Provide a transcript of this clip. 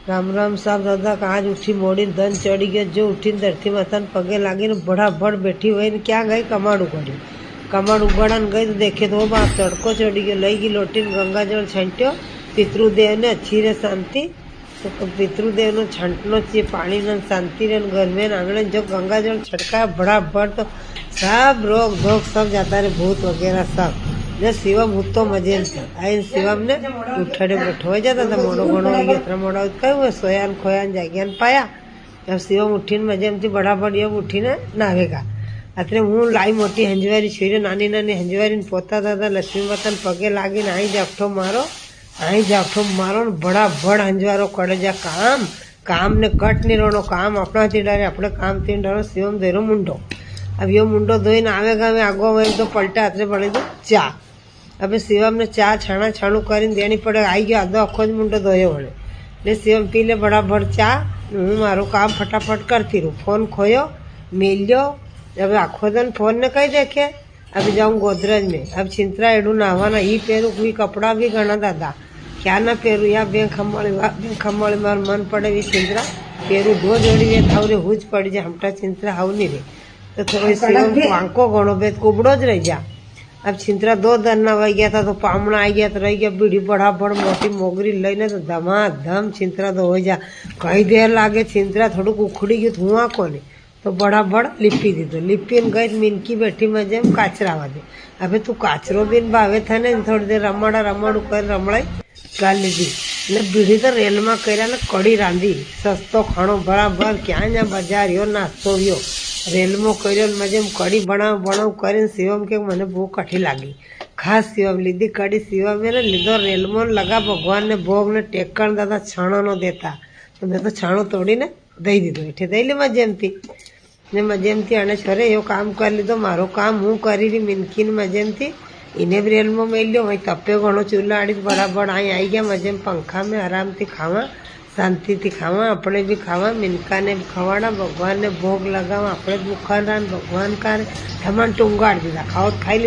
राम राम साहब दादा आज उठी मोड़ी धन चढ़ी गया जो उठी धरती माता पगे लागी ने भड़ाभड़ बैठी हुई ने क्या गई कमाड़ उगाड़ी कमाड़ उगाड़न गई तो देखे तो बाप तड़को चढ़ी गयो लई गई लोटी गंगा जल छंट्यो पितृदेव ने अच्छी रे शांति तो पितृदेव ने छंटनो चाहिए पानी ने शांति रे घर में आंगणे जो गंगा जल छटका भड़ाभड़ तो सब रोग धोग सब जाता रे भूत वगैरह सब जो शिवम हूँ मजे आई शिवम ने उठे बैठो जाता था मोड़ो घणो गया मोड़ा कहूँ सोयान खोयान जाग्यान पाया अब शिवम उठी मजे में बड़ा बड़ी उठी ने नावेगा अतरे हूँ लाई मोटी हंजवारी छीरे नानी नानी हंजवारी पोता दादा लक्ष्मी माता पगे लागी आई जागठो मारो बड़ा बड़ हंजवारो करे जा काम ने कट नहीं रोनो काम अपना थी डरे अपने काम थी डरो शिवम धोरो मुंडो अब यो मुंडो धोईने आवेगा मैं आगो में तो पलटे हाथे पड़े तो चा अब शिवम ने चा छाणा छाणु कर देनी पड़े आई गया आधो आखो ज मुंडो धोयो वड़े ने शिवम पी ले बराबर चा हूँ मारो काम फटाफट करती रहूँ फोन खोयो मिल्यो अब आखो दिन फोन ने कही देखे अब जाऊँ गोदरेज में अब छिंतरा एडू नहावाना ही पहरू भी कपड़ा भी घना दादा क्या ना पहरू या बे खमड़ी मार मन पड़े भी छिंतरा पहरू दो जोड़ी वे थाव रे हुज पड़ी जाए हमटा छिंतरा हाउ नहीं रे तो थोड़ी शिवम को आंको घणो बेत कुबड़ो ज रही जा अब छिंतरा दो दरना वही गया था तो पामणा आई गया तो रही गया बीड़ी बड़ा मोटी मोगरी लईने तो धमाधम छिंतरा तो हो जा कई देर लागे छिंतरा थोड़ू उखड़ी गયું हुआ कोने तो बड़ा लिपी दीधो लिपीने गई मिनकी बैठी मजे में काचरावा दे अबे तू काचरो बीन भावे था ने थोड़ी देर रमाड़ू कर रमड़ाई गाल लीधी ने बीड़ी तो रेल में कर्या ने कड़ी रांधी सस्तो खाणो बराबर क्या बजार यो नास्तो रियो रेल में कर्यो मजे में कड़ी बनाव कर शिवम के मने भूख कठी लागी खास शिवम लीधी कड़ी शिवम ने लीधो रेल में लगा भगवान ने भोग ने टेकण दादा छाणो नो देता तो मैं तो छाणो तोड़ी ने दई दीधो एठे दई ले मजेमती ने मजेमती आने छोरे यो काम कर लीधो मारो काम हूँ करी रही मिनकी ने मजेमती इन्हें भी रेल में मिल लियो वही तपे घणो चूल्हा आड़ी बराबर आई गया मजे में पंखा में आराम थी खावा शांति थी खावा अपने भी खावा मिनका ने भी खवाड़ा भगवान ने भोग लगावा अपने भूखा भगवान का ठमन टूंगाड़ दीधा खाओ खाई